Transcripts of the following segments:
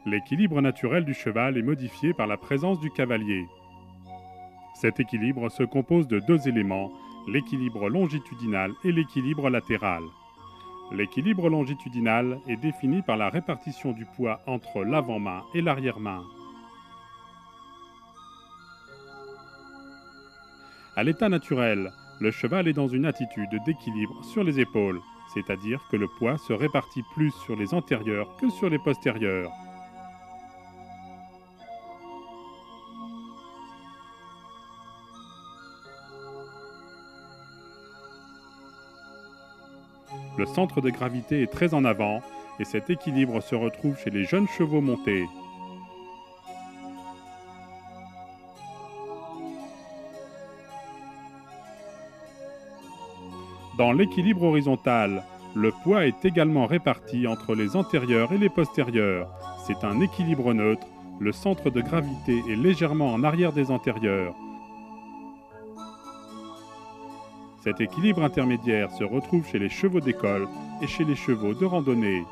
L'équilibre naturel du cheval est modifié par la présence du cavalier. Cet équilibre se compose de deux éléments, l'équilibre longitudinal et l'équilibre latéral. L'équilibre longitudinal est défini par la répartition du poids entre l'avant-main et l'arrière-main. À l'état naturel, le cheval est dans une attitude d'équilibre sur les épaules, c'est-à-dire que le poids se répartit plus sur les antérieurs que sur les postérieurs. Le centre de gravité est très en avant et cet équilibre se retrouve chez les jeunes chevaux montés. Dans l'équilibre horizontal, le poids est également réparti entre les antérieurs et les postérieurs. C'est un équilibre neutre, le centre de gravité est légèrement en arrière des antérieurs. Cet équilibre intermédiaire se retrouve chez les chevaux d'école et chez les chevaux de randonnée.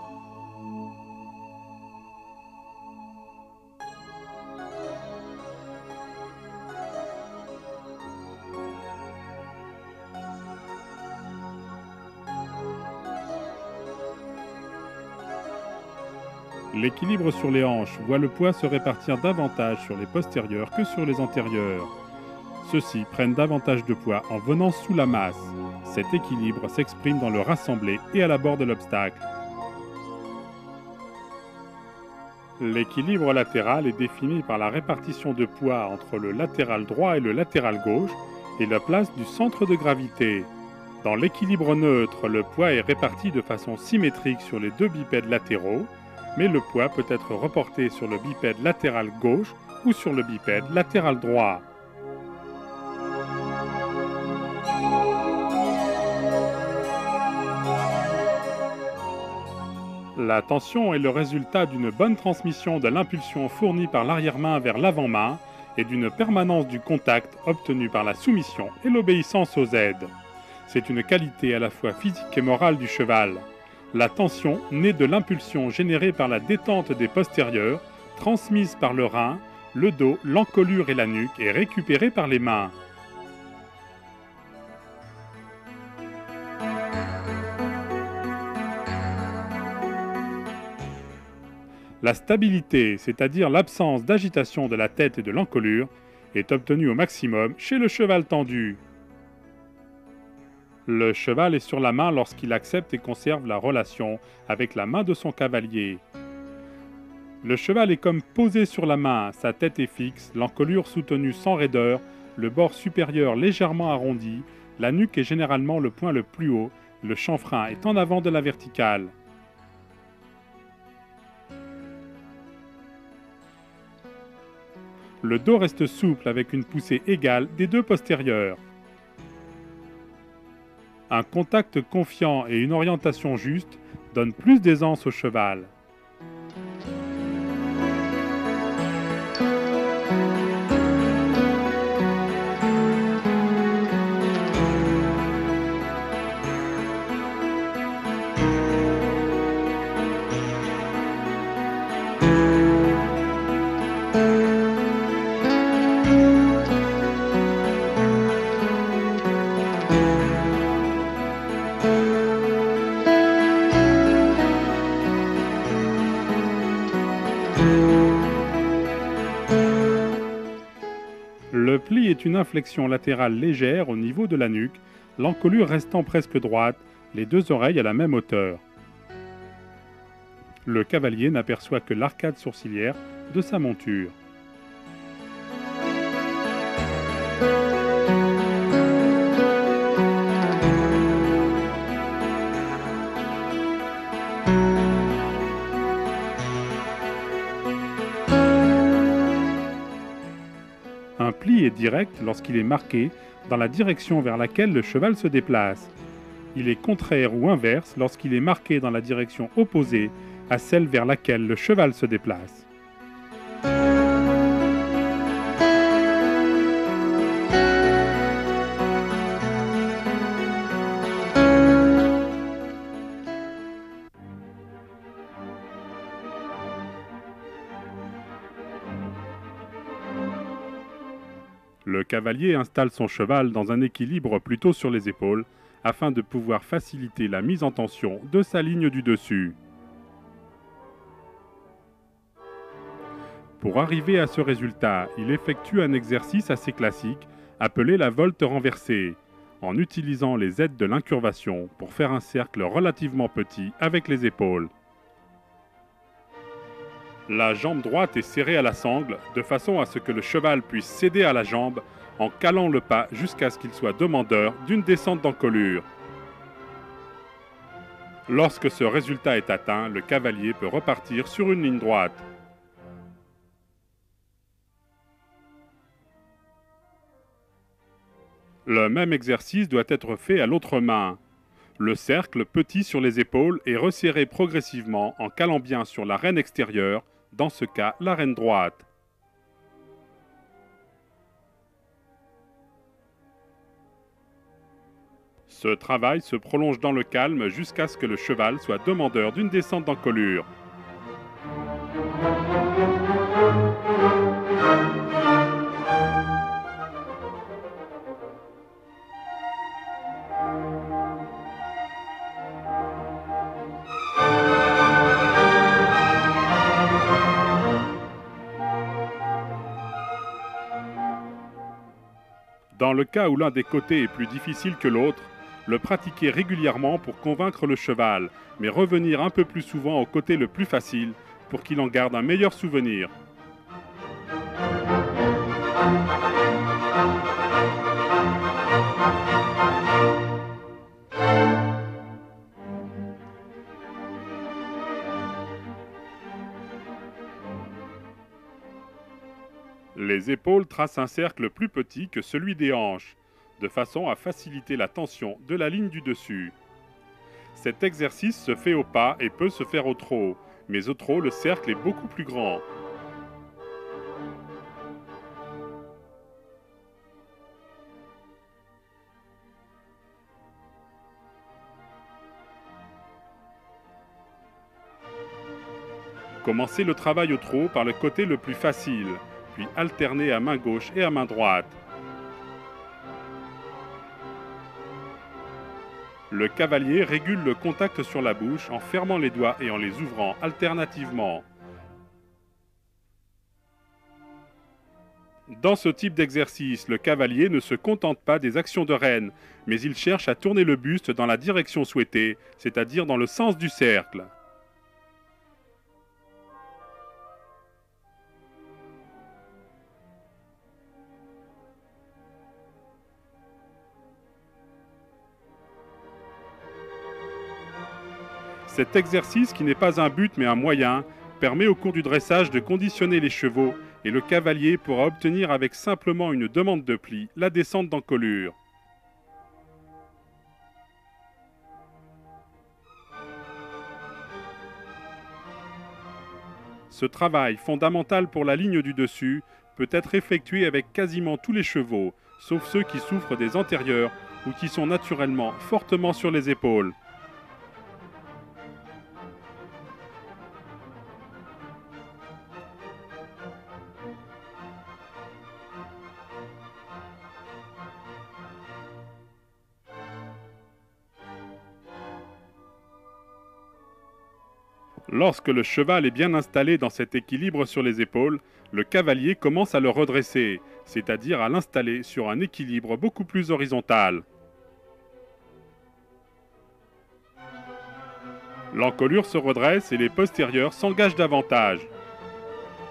L'équilibre sur les hanches voit le poids se répartir davantage sur les postérieurs que sur les antérieurs. Ceux-ci prennent davantage de poids en venant sous la masse. Cet équilibre s'exprime dans le rassemblé et à l'abord de l'obstacle. L'équilibre latéral est défini par la répartition de poids entre le latéral droit et le latéral gauche et la place du centre de gravité. Dans l'équilibre neutre, le poids est réparti de façon symétrique sur les deux bipèdes latéraux, mais le poids peut être reporté sur le bipède latéral gauche ou sur le bipède latéral droit. La tension est le résultat d'une bonne transmission de l'impulsion fournie par l'arrière-main vers l'avant-main et d'une permanence du contact obtenue par la soumission et l'obéissance aux aides. C'est une qualité à la fois physique et morale du cheval. La tension naît de l'impulsion générée par la détente des postérieurs, transmise par le rein, le dos, l'encolure et la nuque et récupérée par les mains. La stabilité, c'est-à-dire l'absence d'agitation de la tête et de l'encolure, est obtenue au maximum chez le cheval tendu. Le cheval est sur la main lorsqu'il accepte et conserve la relation avec la main de son cavalier. Le cheval est comme posé sur la main, sa tête est fixe, l'encolure soutenue sans raideur, le bord supérieur légèrement arrondi, la nuque est généralement le point le plus haut, le chanfrein est en avant de la verticale. Le dos reste souple avec une poussée égale des deux postérieurs. Un contact confiant et une orientation juste donnent plus d'aisance au cheval. Le pli est une inflexion latérale légère au niveau de la nuque, l'encolure restant presque droite, les deux oreilles à la même hauteur. Le cavalier n'aperçoit que l'arcade sourcilière de sa monture. Un pli est direct lorsqu'il est marqué dans la direction vers laquelle le cheval se déplace. Il est contraire ou inverse lorsqu'il est marqué dans la direction opposée à celle vers laquelle le cheval se déplace. Le cavalier installe son cheval dans un équilibre plutôt sur les épaules afin de pouvoir faciliter la mise en tension de sa ligne du dessus. Pour arriver à ce résultat, il effectue un exercice assez classique appelé la volte renversée, en utilisant les aides de l'incurvation pour faire un cercle relativement petit avec les épaules. La jambe droite est serrée à la sangle de façon à ce que le cheval puisse céder à la jambe en calant le pas jusqu'à ce qu'il soit demandeur d'une descente d'encolure. Lorsque ce résultat est atteint, le cavalier peut repartir sur une ligne droite. Le même exercice doit être fait à l'autre main. Le cercle petit sur les épaules est resserré progressivement en calant bien sur la reine extérieure, dans ce cas la reine droite. Ce travail se prolonge dans le calme jusqu'à ce que le cheval soit demandeur d'une descente d'encolure. Dans le cas où l'un des côtés est plus difficile que l'autre, le pratiquer régulièrement pour convaincre le cheval, mais revenir un peu plus souvent au côté le plus facile pour qu'il en garde un meilleur souvenir. Les épaules tracent un cercle plus petit que celui des hanches, de façon à faciliter la tension de la ligne du dessus. Cet exercice se fait au pas et peut se faire au trot, mais au trot le cercle est beaucoup plus grand. Commencez le travail au trot par le côté le plus facile, puis alternez à main gauche et à main droite. Le cavalier régule le contact sur la bouche en fermant les doigts et en les ouvrant alternativement. Dans ce type d'exercice, le cavalier ne se contente pas des actions de reine, mais il cherche à tourner le buste dans la direction souhaitée, c'est-à-dire dans le sens du cercle. Cet exercice, qui n'est pas un but mais un moyen, permet au cours du dressage de conditionner les chevaux et le cavalier pourra obtenir avec simplement une demande de pli la descente d'encolure. Ce travail, fondamental pour la ligne du dessus, peut être effectué avec quasiment tous les chevaux, sauf ceux qui souffrent des antérieurs ou qui sont naturellement fortement sur les épaules. Lorsque le cheval est bien installé dans cet équilibre sur les épaules, le cavalier commence à le redresser, c'est-à-dire à l'installer sur un équilibre beaucoup plus horizontal. L'encolure se redresse et les postérieurs s'engagent davantage.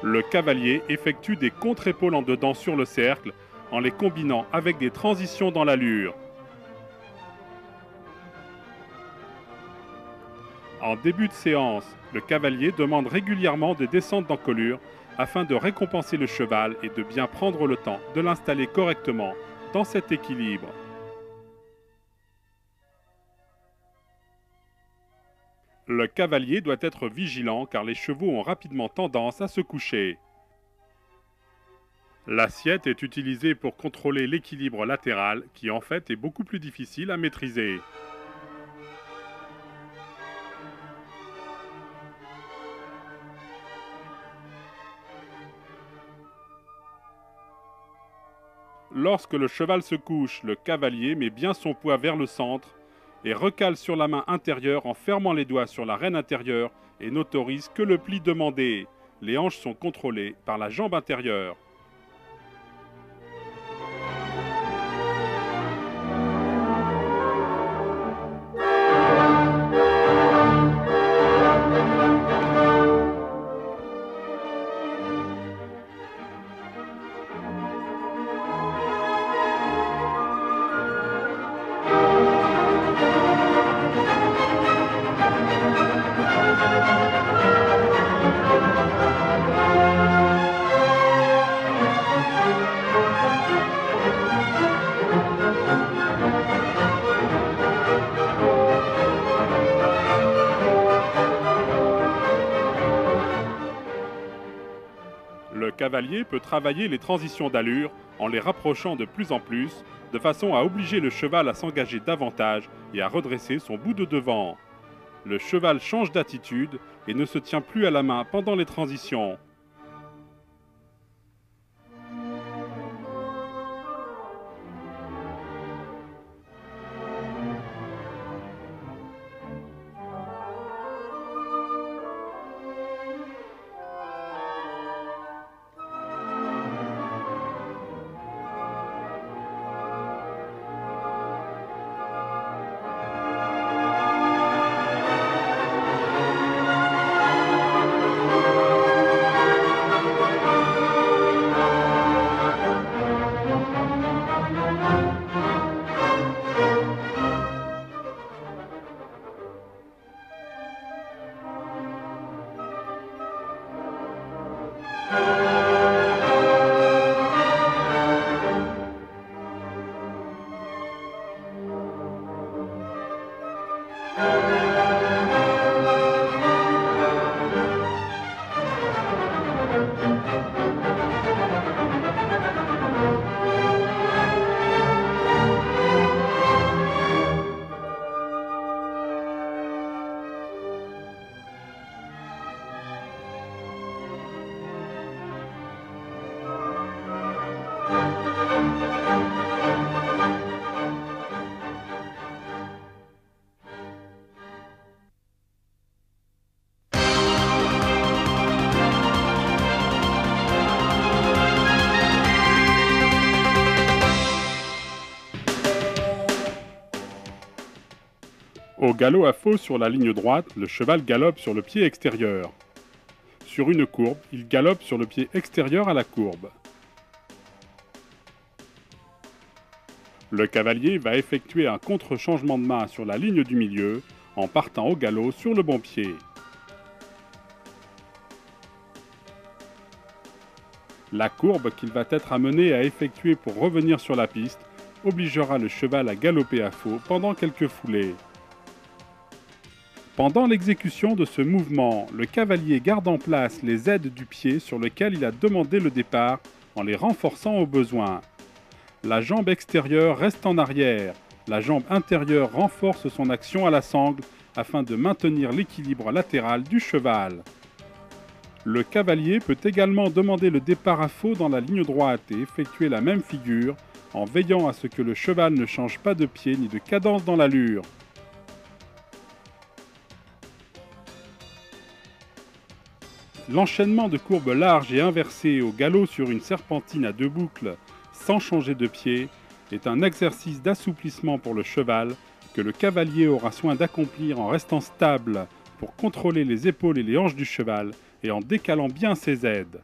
Le cavalier effectue des contre-épaules en dedans sur le cercle en les combinant avec des transitions dans l'allure. En début de séance, le cavalier demande régulièrement des descentes d'encolure afin de récompenser le cheval et de bien prendre le temps de l'installer correctement dans cet équilibre. Le cavalier doit être vigilant car les chevaux ont rapidement tendance à se coucher. L'assiette est utilisée pour contrôler l'équilibre latéral qui en fait est beaucoup plus difficile à maîtriser. Lorsque le cheval se couche, le cavalier met bien son poids vers le centre et recale sur la main intérieure en fermant les doigts sur la rêne intérieure et n'autorise que le pli demandé. Les hanches sont contrôlées par la jambe intérieure. Le cavalier peut travailler les transitions d'allure en les rapprochant de plus en plus, de façon à obliger le cheval à s'engager davantage et à redresser son bout de devant. Le cheval change d'attitude et ne se tient plus à la main pendant les transitions. Au galop à faux sur la ligne droite, le cheval galope sur le pied extérieur. Sur une courbe, il galope sur le pied extérieur à la courbe. Le cavalier va effectuer un contre-changement de main sur la ligne du milieu en partant au galop sur le bon pied. La courbe qu'il va être amené à effectuer pour revenir sur la piste obligera le cheval à galoper à faux pendant quelques foulées. Pendant l'exécution de ce mouvement, le cavalier garde en place les aides du pied sur lequel il a demandé le départ en les renforçant au besoin. La jambe extérieure reste en arrière, la jambe intérieure renforce son action à la sangle afin de maintenir l'équilibre latéral du cheval. Le cavalier peut également demander le départ à faux dans la ligne droite et effectuer la même figure en veillant à ce que le cheval ne change pas de pied ni de cadence dans l'allure. L'enchaînement de courbes larges et inversées au galop sur une serpentine à 2 boucles sans changer de pied est un exercice d'assouplissement pour le cheval que le cavalier aura soin d'accomplir en restant stable pour contrôler les épaules et les hanches du cheval et en décalant bien ses aides.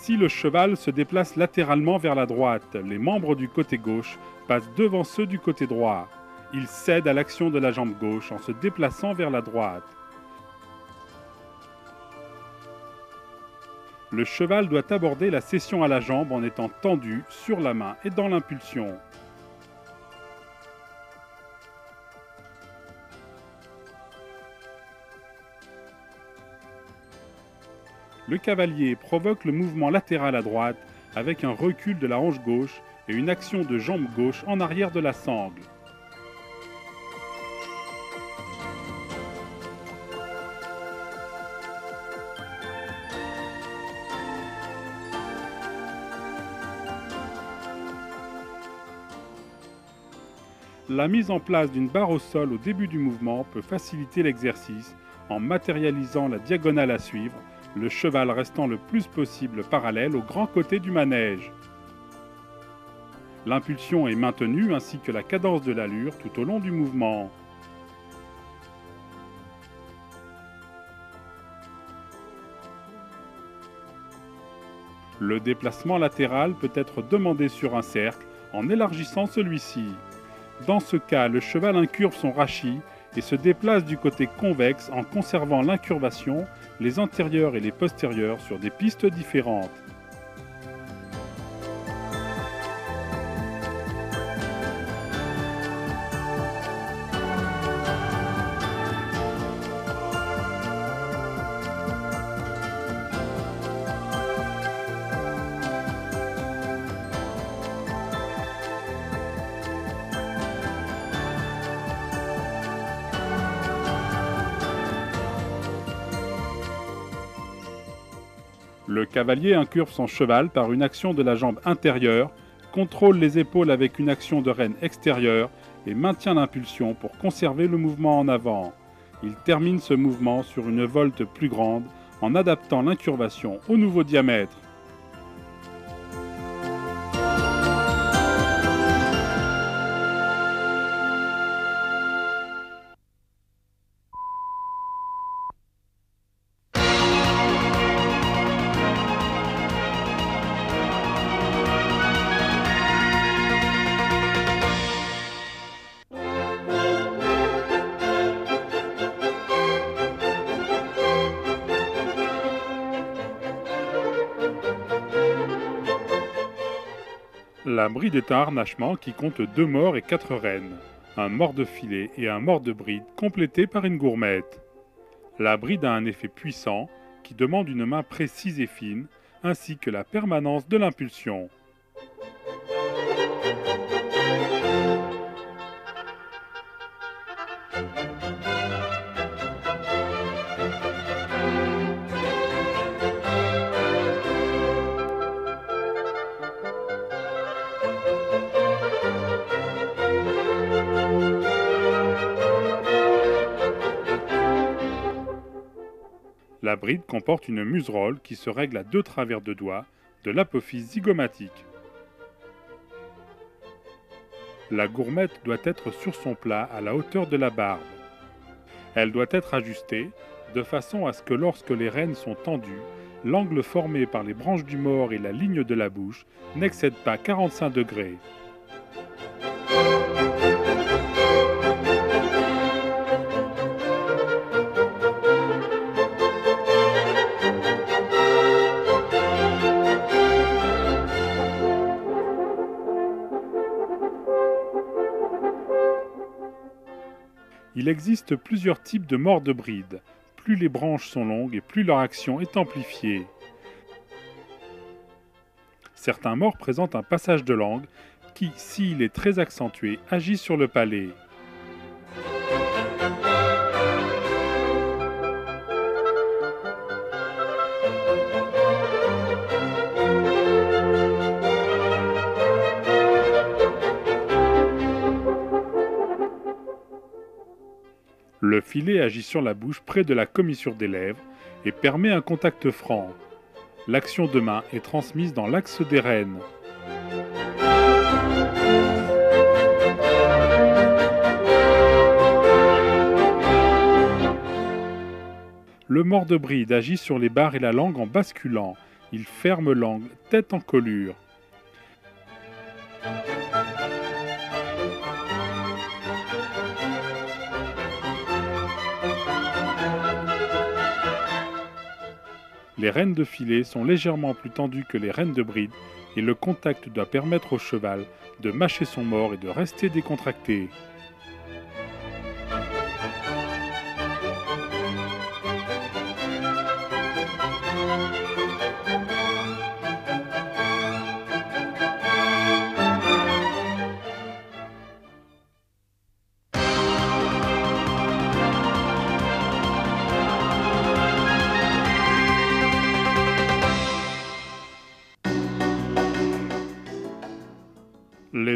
Si le cheval se déplace latéralement vers la droite, les membres du côté gauche passent devant ceux du côté droit. Il cède à l'action de la jambe gauche en se déplaçant vers la droite. Le cheval doit aborder la cession à la jambe en étant tendu sur la main et dans l'impulsion. Le cavalier provoque le mouvement latéral à droite avec un recul de la hanche gauche et une action de jambe gauche en arrière de la sangle. La mise en place d'une barre au sol au début du mouvement peut faciliter l'exercice en matérialisant la diagonale à suivre, le cheval restant le plus possible parallèle au grand côté du manège. L'impulsion est maintenue ainsi que la cadence de l'allure tout au long du mouvement. Le déplacement latéral peut être demandé sur un cercle en élargissant celui-ci. Dans ce cas, le cheval incurve son rachis et se déplace du côté convexe en conservant l'incurvation, les antérieurs et les postérieurs sur des pistes différentes. Le cavalier incurve son cheval par une action de la jambe intérieure, contrôle les épaules avec une action de rêne extérieure et maintient l'impulsion pour conserver le mouvement en avant. Il termine ce mouvement sur une volte plus grande en adaptant l'incurvation au nouveau diamètre. La bride est un harnachement qui compte 2 morts et 4 rênes, un mort de filet et un mort de bride complété par une gourmette. La bride a un effet puissant qui demande une main précise et fine, ainsi que la permanence de l'impulsion. La bride comporte une muserolle qui se règle à 2 travers de doigts de l'apophyse zygomatique. La gourmette doit être sur son plat à la hauteur de la barbe. Elle doit être ajustée de façon à ce que lorsque les rênes sont tendues, l'angle formé par les branches du mors et la ligne de la bouche n'excède pas 45 degrés. Il existe plusieurs types de morts de bride. Plus les branches sont longues et plus leur action est amplifiée. Certains morts présentent un passage de langue qui, s'il est très accentué, agit sur le palais. Le filet agit sur la bouche près de la commissure des lèvres et permet un contact franc. L'action de main est transmise dans l'axe des rênes. Le mort de bride agit sur les barres et la langue en basculant. Il ferme l'angle, tête en collure. Les rênes de filet sont légèrement plus tendues que les rênes de bride et le contact doit permettre au cheval de mâcher son mors et de rester décontracté.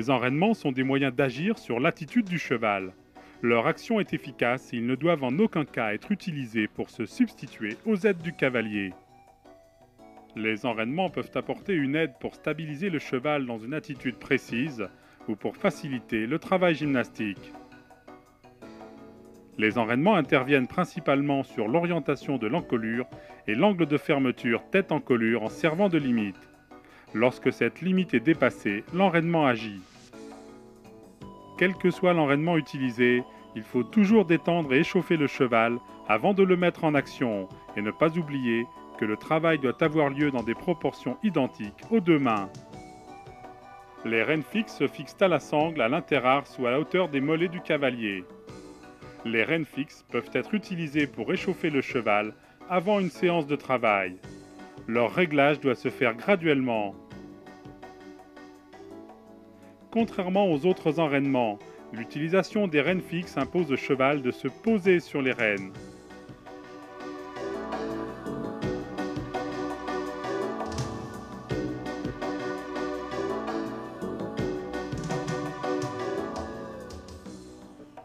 Les enraînements sont des moyens d'agir sur l'attitude du cheval. Leur action est efficace et ils ne doivent en aucun cas être utilisés pour se substituer aux aides du cavalier. Les enraînements peuvent apporter une aide pour stabiliser le cheval dans une attitude précise ou pour faciliter le travail gymnastique. Les enraînements interviennent principalement sur l'orientation de l'encolure et l'angle de fermeture tête-encolure en servant de limite. Lorsque cette limite est dépassée, l'enraînement agit. Quel que soit l'enraînement utilisé, il faut toujours détendre et échauffer le cheval avant de le mettre en action et ne pas oublier que le travail doit avoir lieu dans des proportions identiques aux deux mains. Les rênes fixes se fixent à la sangle, à l'interarse ou à la hauteur des mollets du cavalier. Les rênes fixes peuvent être utilisées pour échauffer le cheval avant une séance de travail. Leur réglage doit se faire graduellement. Contrairement aux autres enraînements, l'utilisation des rênes fixes impose au cheval de se poser sur les rênes.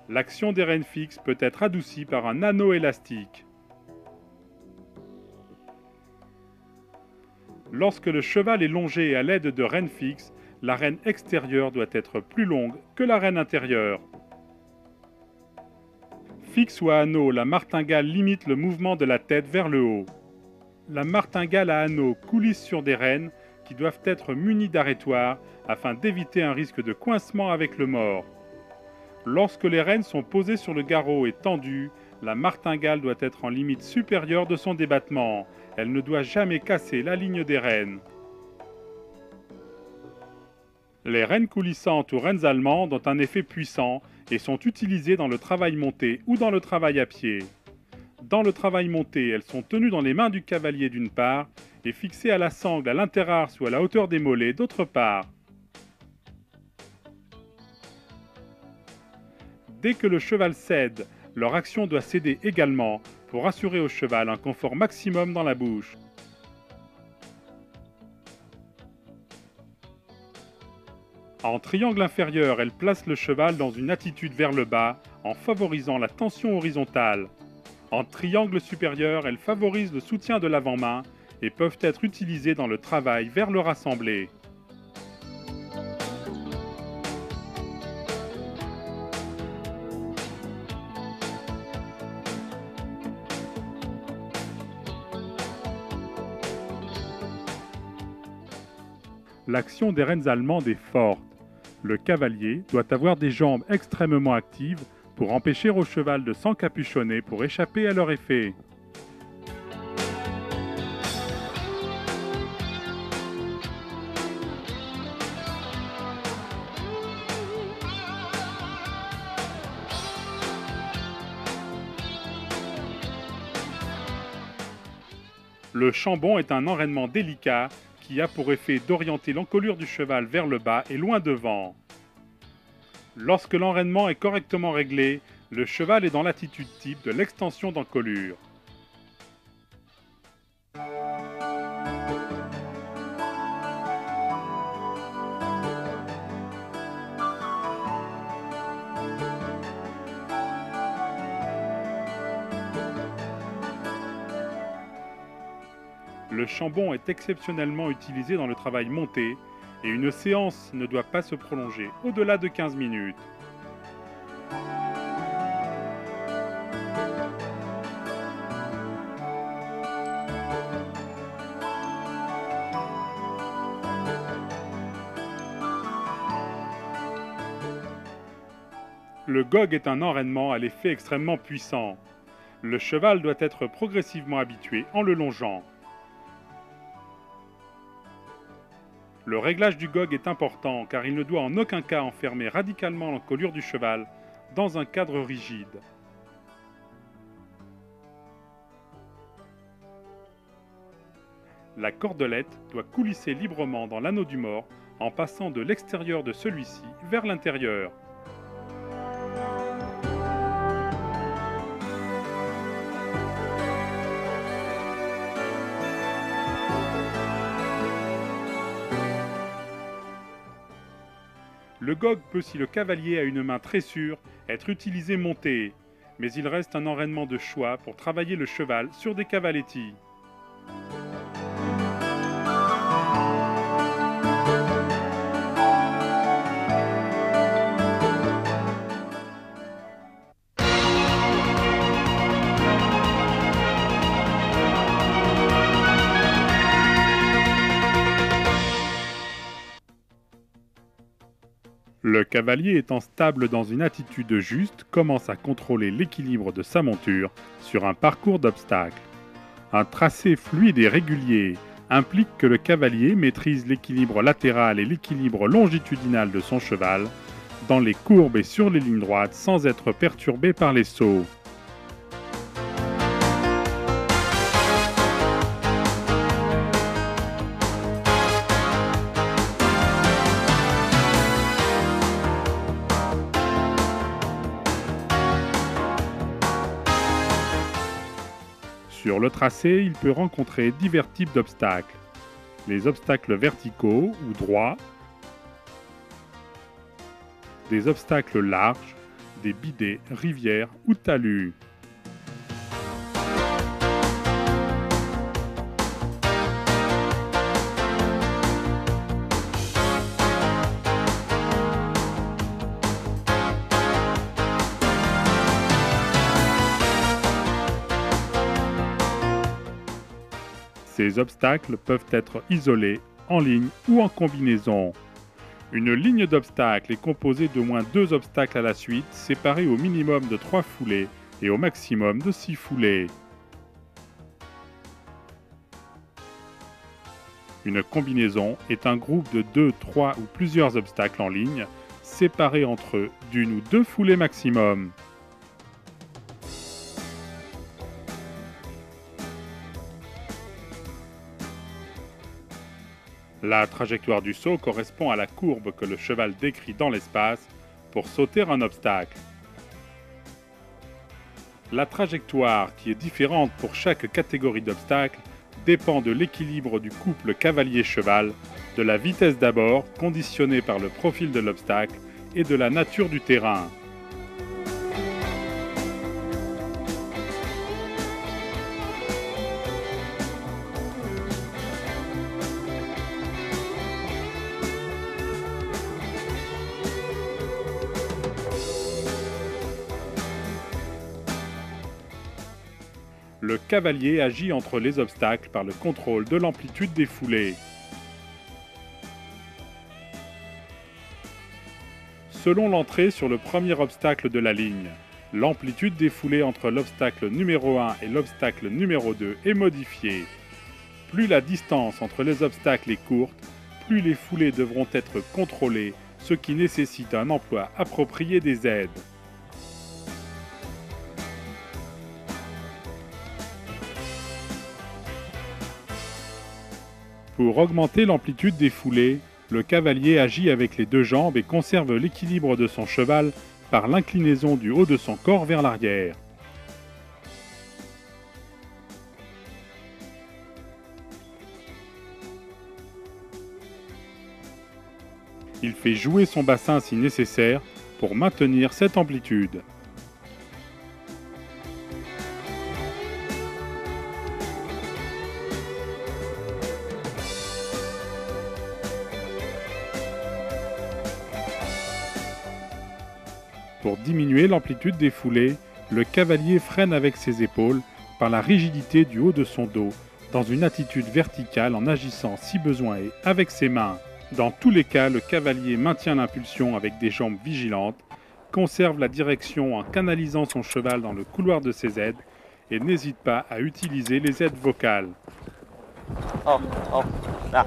L'action des rênes fixes peut être adoucie par un anneau élastique. Lorsque le cheval est longé à l'aide de rênes fixes, la rêne extérieure doit être plus longue que la rêne intérieure. Fixe ou à anneau, la martingale limite le mouvement de la tête vers le haut. La martingale à anneau coulisse sur des rênes qui doivent être munies d'arrêtoirs afin d'éviter un risque de coincement avec le mors. Lorsque les rênes sont posées sur le garrot et tendues, la martingale doit être en limite supérieure de son débattement. Elle ne doit jamais casser la ligne des rênes. Les rênes coulissantes ou rênes allemandes ont un effet puissant et sont utilisées dans le travail monté ou dans le travail à pied. Dans le travail monté, elles sont tenues dans les mains du cavalier d'une part et fixées à la sangle à l'interarse ou à la hauteur des mollets d'autre part. Dès que le cheval cède, leur action doit céder également pour assurer au cheval un confort maximum dans la bouche. En triangle inférieur, elle place le cheval dans une attitude vers le bas en favorisant la tension horizontale. En triangle supérieur, elles favorisent le soutien de l'avant-main et peuvent être utilisées dans le travail vers le rassemblé. L'action des rênes allemandes est forte. Le cavalier doit avoir des jambes extrêmement actives pour empêcher au cheval de s'encapuchonner pour échapper à leur effet. Le chambon est un enraînement délicat qui a pour effet d'orienter l'encolure du cheval vers le bas et loin devant. Lorsque l'enraînement est correctement réglé, le cheval est dans l'attitude type de l'extension d'encolure. Le chambon est exceptionnellement utilisé dans le travail monté et une séance ne doit pas se prolonger au-delà de 15 minutes. Le gog est un enraînement à l'effet extrêmement puissant. Le cheval doit être progressivement habitué en le longeant. Le réglage du gog est important car il ne doit en aucun cas enfermer radicalement l'encolure du cheval dans un cadre rigide. La cordelette doit coulisser librement dans l'anneau du mors en passant de l'extérieur de celui-ci vers l'intérieur. Le gog peut, si le cavalier a une main très sûre, être utilisé monté, mais il reste un enraînement de choix pour travailler le cheval sur des cavalettis. Le cavalier étant stable dans une attitude juste commence à contrôler l'équilibre de sa monture sur un parcours d'obstacles. Un tracé fluide et régulier implique que le cavalier maîtrise l'équilibre latéral et l'équilibre longitudinal de son cheval dans les courbes et sur les lignes droites sans être perturbé par les sauts. Sur le tracé, il peut rencontrer divers types d'obstacles. Les obstacles verticaux ou droits, des obstacles larges, des bidets, rivières ou talus. Ces obstacles peuvent être isolés, en ligne ou en combinaison. Une ligne d'obstacles est composée d'au moins 2 obstacles à la suite, séparés au minimum de 3 foulées et au maximum de 6 foulées. Une combinaison est un groupe de 2, 3 ou plusieurs obstacles en ligne, séparés entre eux d'une ou 2 foulées maximum. La trajectoire du saut correspond à la courbe que le cheval décrit dans l'espace pour sauter un obstacle. La trajectoire, qui est différente pour chaque catégorie d'obstacles, dépend de l'équilibre du couple cavalier-cheval, de la vitesse d'abord, conditionnée par le profil de l'obstacle, et de la nature du terrain. Le cavalier agit entre les obstacles par le contrôle de l'amplitude des foulées. Selon l'entrée sur le premier obstacle de la ligne, l'amplitude des foulées entre l'obstacle numéro 1 et l'obstacle numéro 2 est modifiée. Plus la distance entre les obstacles est courte, plus les foulées devront être contrôlées, ce qui nécessite un emploi approprié des aides. Pour augmenter l'amplitude des foulées, le cavalier agit avec les 2 jambes et conserve l'équilibre de son cheval par l'inclinaison du haut de son corps vers l'arrière. Il fait jouer son bassin si nécessaire pour maintenir cette amplitude. Pour diminuer l'amplitude des foulées, le cavalier freine avec ses épaules par la rigidité du haut de son dos, dans une attitude verticale en agissant si besoin est avec ses mains. Dans tous les cas, le cavalier maintient l'impulsion avec des jambes vigilantes, conserve la direction en canalisant son cheval dans le couloir de ses aides et n'hésite pas à utiliser les aides vocales. Oh, oh, là.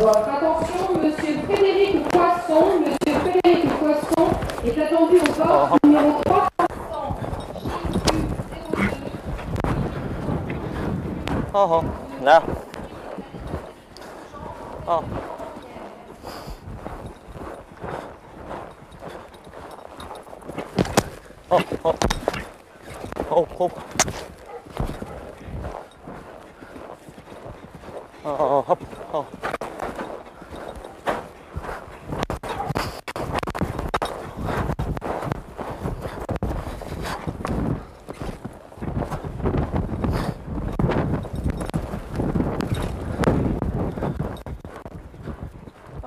Votre attention, Monsieur Frédéric Poisson. Monsieur Frédéric Poisson est attendu au poste numéro 300. Oh, là. Oh. Oh, oh. Oh, oh. Oh, hop, oh.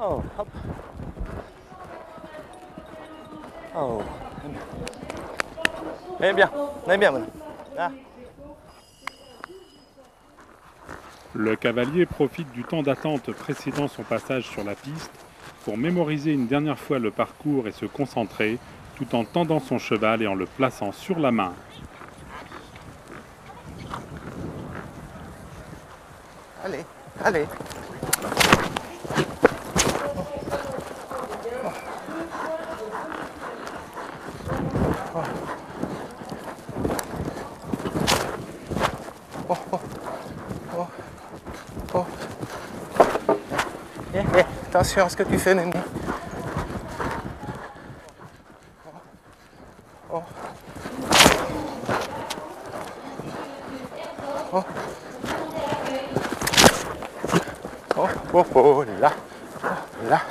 Oh, hop. Oh. Eh bien, madame. Ah. Le cavalier profite du temps d'attente précédant son passage sur la piste pour mémoriser une dernière fois le parcours et se concentrer, tout en tendant son cheval et en le plaçant sur la main. Allez, allez. Oh, oh, oh, oh. Attention à ce que tu fais, Némi. Oh. Oh. Oh, oh, oh, là, là.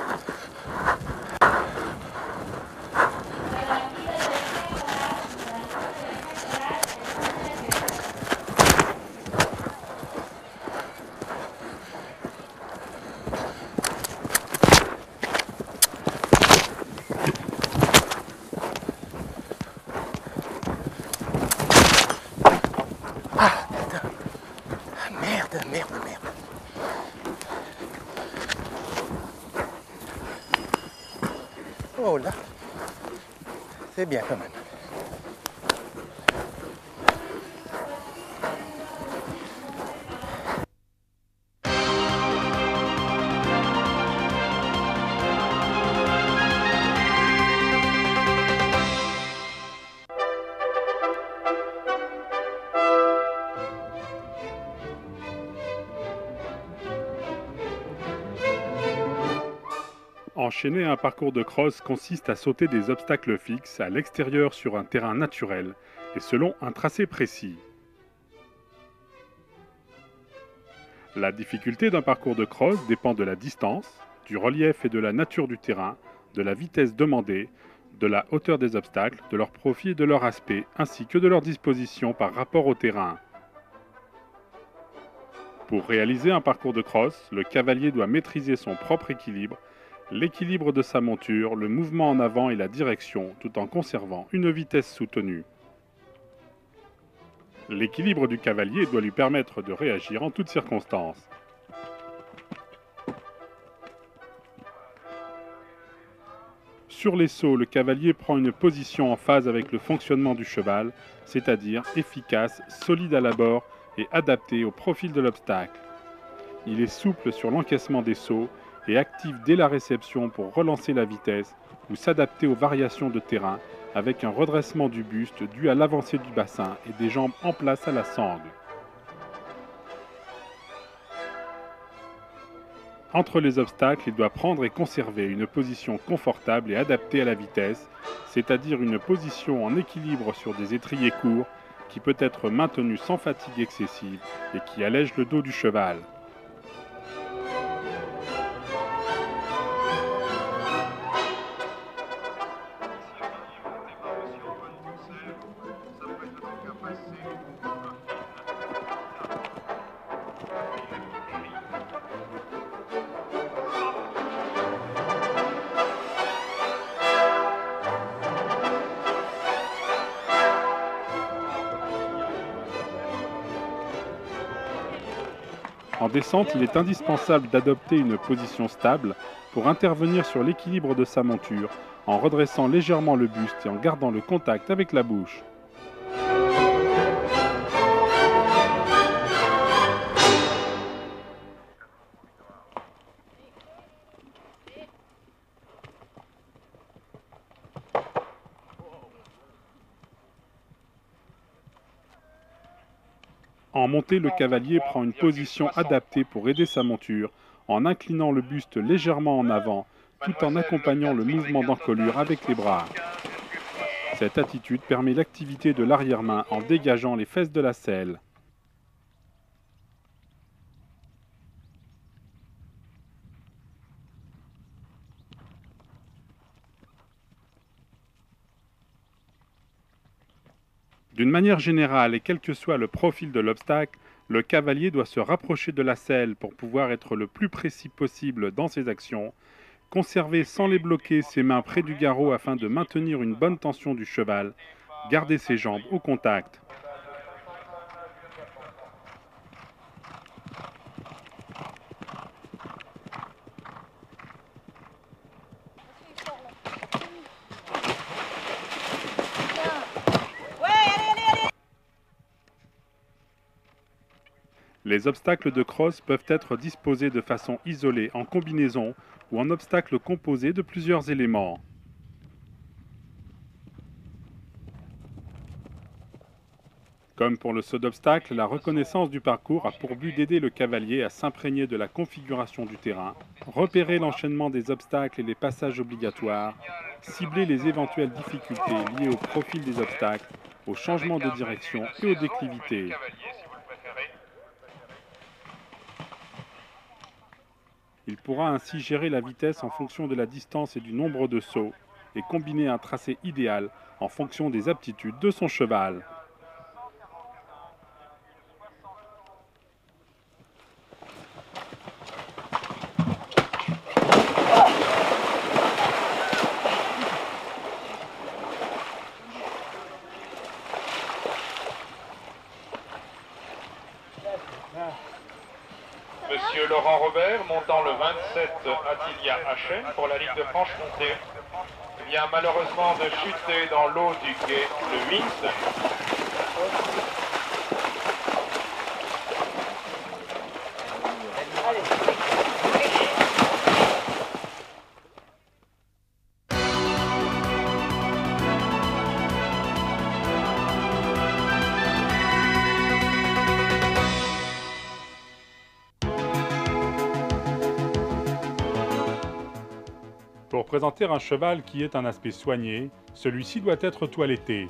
Ah, putain. Merde, merde, merde. Oh là, c'est bien quand même. Enchaîner un parcours de cross consiste à sauter des obstacles fixes à l'extérieur sur un terrain naturel et selon un tracé précis. La difficulté d'un parcours de cross dépend de la distance, du relief et de la nature du terrain, de la vitesse demandée, de la hauteur des obstacles, de leur profil et de leur aspect, ainsi que de leur disposition par rapport au terrain. Pour réaliser un parcours de cross, le cavalier doit maîtriser son propre équilibre, l'équilibre de sa monture, le mouvement en avant et la direction, tout en conservant une vitesse soutenue. L'équilibre du cavalier doit lui permettre de réagir en toutes circonstances. Sur les sauts, le cavalier prend une position en phase avec le fonctionnement du cheval, c'est-à-dire efficace, solide à l'abord et adapté au profil de l'obstacle. Il est souple sur l'encaissement des sauts et actif dès la réception pour relancer la vitesse ou s'adapter aux variations de terrain avec un redressement du buste dû à l'avancée du bassin et des jambes en place à la sangle. Entre les obstacles, il doit prendre et conserver une position confortable et adaptée à la vitesse, c'est-à-dire une position en équilibre sur des étriers courts qui peut être maintenue sans fatigue excessive et qui allège le dos du cheval. En descente, il est indispensable d'adopter une position stable pour intervenir sur l'équilibre de sa monture, en redressant légèrement le buste et en gardant le contact avec la bouche. En montée, le cavalier prend une position adaptée pour aider sa monture, en inclinant le buste légèrement en avant, tout en accompagnant le mouvement d'encolure avec les bras. Cette attitude permet l'activité de l'arrière-main en dégageant les fesses de la selle. D'une manière générale, et quel que soit le profil de l'obstacle, le cavalier doit se rapprocher de la selle pour pouvoir être le plus précis possible dans ses actions, conserver sans les bloquer ses mains près du garrot afin de maintenir une bonne tension du cheval, garder ses jambes au contact. Les obstacles de crosse peuvent être disposés de façon isolée en combinaison ou en obstacles composés de plusieurs éléments. Comme pour le saut d'obstacle, la reconnaissance du parcours a pour but d'aider le cavalier à s'imprégner de la configuration du terrain, repérer l'enchaînement des obstacles et les passages obligatoires, cibler les éventuelles difficultés liées au profil des obstacles, au changement de direction et aux déclivités. Il pourra ainsi gérer la vitesse en fonction de la distance et du nombre de sauts et combiner un tracé idéal en fonction des aptitudes de son cheval. Monsieur Laurent Robert, montant le 27 Attilia HN pour la Ligue de Franche-Comté, vient malheureusement de chuter dans l'eau du quai le 8. Pour présenter un cheval qui ait un aspect soigné, celui-ci doit être toiletté.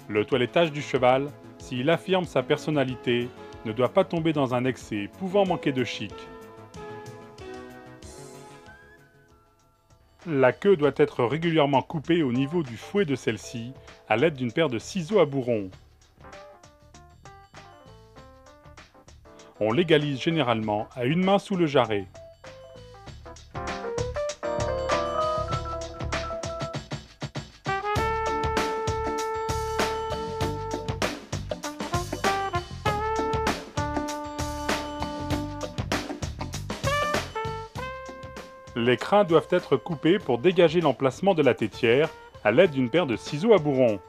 Le toilettage du cheval, s'il affirme sa personnalité, ne doit pas tomber dans un excès pouvant manquer de chic. La queue doit être régulièrement coupée au niveau du fouet de celle-ci à l'aide d'une paire de ciseaux à bourron. On l'égalise généralement à une main sous le jarret. Les crins doivent être coupés pour dégager l'emplacement de la tétière à l'aide d'une paire de ciseaux à bourron.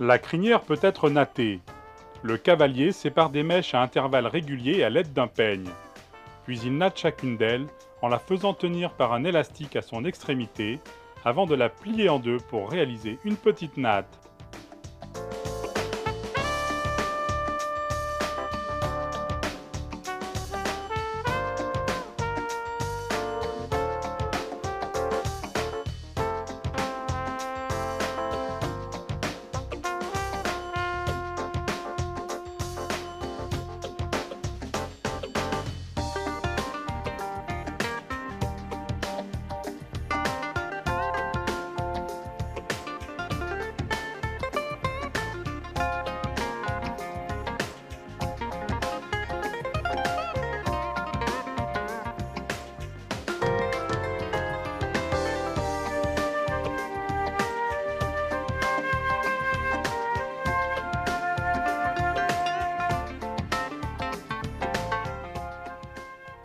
La crinière peut être nattée. Le cavalier sépare des mèches à intervalles réguliers à l'aide d'un peigne. Puis il natte chacune d'elles en la faisant tenir par un élastique à son extrémité avant de la plier en deux pour réaliser une petite natte.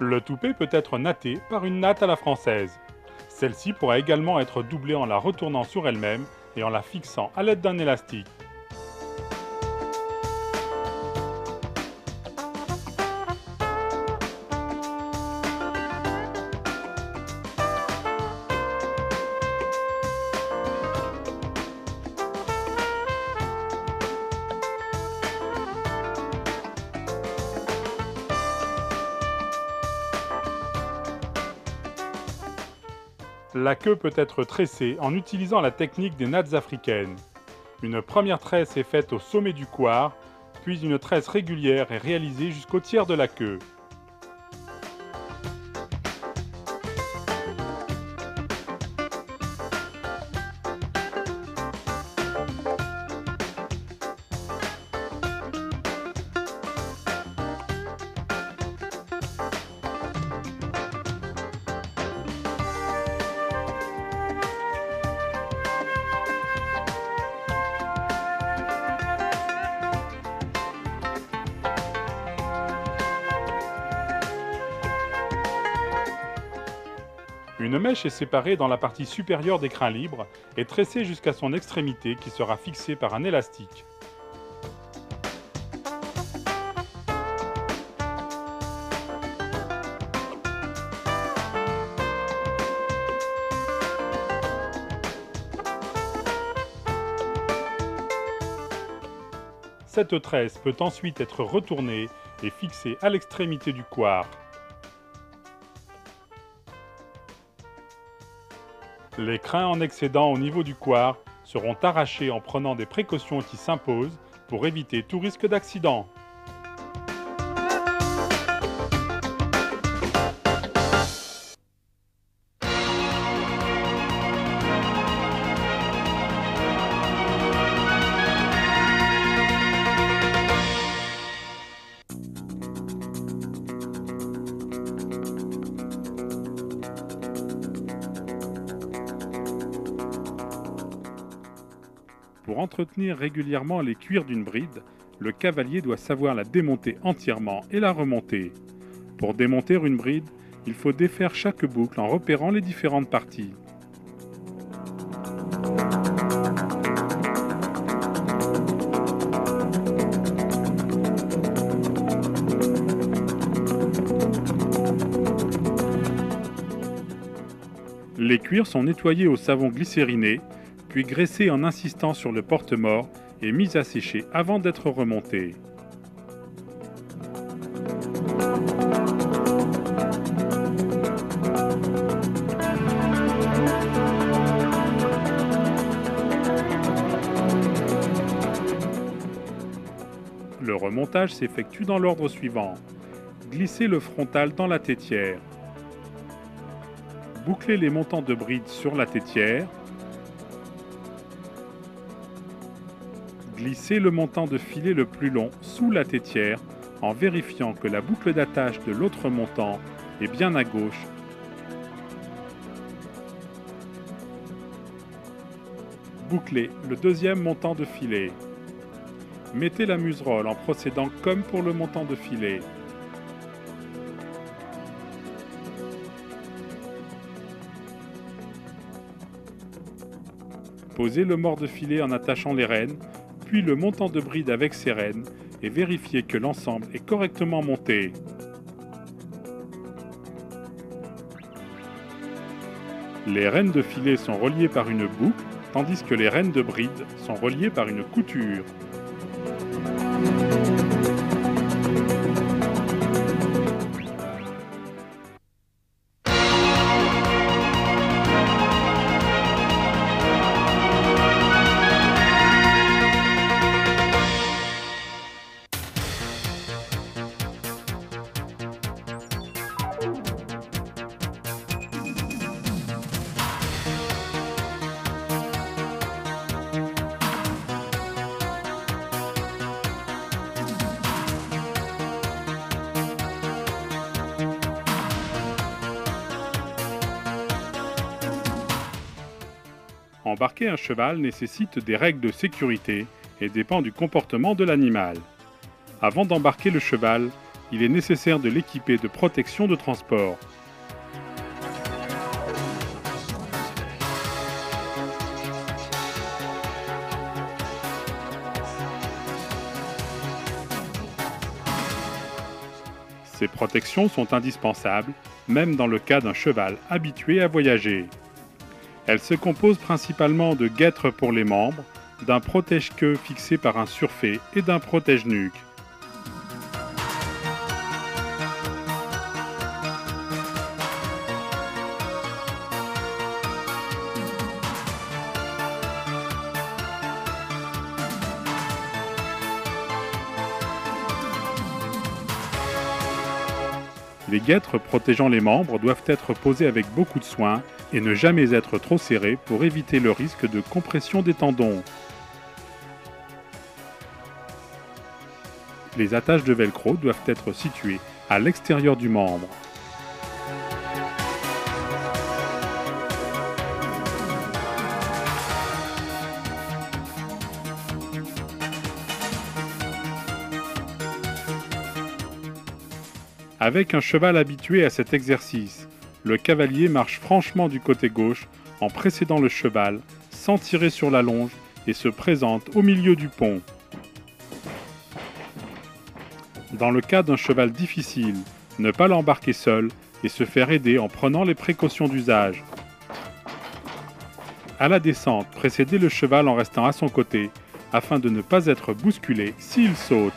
Le toupet peut être natté par une natte à la française. Celle-ci pourra également être doublée en la retournant sur elle-même et en la fixant à l'aide d'un élastique. La queue peut être tressée en utilisant la technique des nattes africaines. Une première tresse est faite au sommet du couard, puis une tresse régulière est réalisée jusqu'au tiers de la queue. Une mèche est séparée dans la partie supérieure des crins libres et tressée jusqu'à son extrémité qui sera fixée par un élastique. Cette tresse peut ensuite être retournée et fixée à l'extrémité du couard. Les crins en excédent au niveau du couard seront arrachés en prenant des précautions qui s'imposent pour éviter tout risque d'accident. Pour entretenir régulièrement les cuirs d'une bride, le cavalier doit savoir la démonter entièrement et la remonter. Pour démonter une bride, il faut défaire chaque boucle en repérant les différentes parties. Les cuirs sont nettoyés au savon glycériné, puis graissés en insistant sur le porte-mort et mis à sécher avant d'être remontés. Le remontage s'effectue dans l'ordre suivant. Glisser le frontal dans la tétière. Boucler les montants de bride sur la tétière. Glisser le montant de filet le plus long sous la tétière en vérifiant que la boucle d'attache de l'autre montant est bien à gauche. Boucler le deuxième montant de filet. Mettez la muserolle en procédant comme pour le montant de filet. Posez le mort de filet en attachant les rênes, puis le montant de bride avec ses rênes et vérifiez que l'ensemble est correctement monté. Les rênes de filet sont reliées par une boucle, tandis que les rênes de bride sont reliées par une couture. Embarquer un cheval nécessite des règles de sécurité et dépend du comportement de l'animal. Avant d'embarquer le cheval, il est nécessaire de l'équiper de protection de transport. Ces protections sont indispensables, même dans le cas d'un cheval habitué à voyager. Elles se composent principalement de guêtres pour les membres, d'un protège-queue fixé par un surfait et d'un protège-nuque. Les guêtres protégeant les membres doivent être posées avec beaucoup de soin et ne jamais être trop serrées pour éviter le risque de compression des tendons. Les attaches de velcro doivent être situées à l'extérieur du membre. Avec un cheval habitué à cet exercice, le cavalier marche franchement du côté gauche en précédant le cheval, sans tirer sur la longe, et se présente au milieu du pont. Dans le cas d'un cheval difficile, ne pas l'embarquer seul et se faire aider en prenant les précautions d'usage. À la descente, précédez le cheval en restant à son côté afin de ne pas être bousculé s'il saute.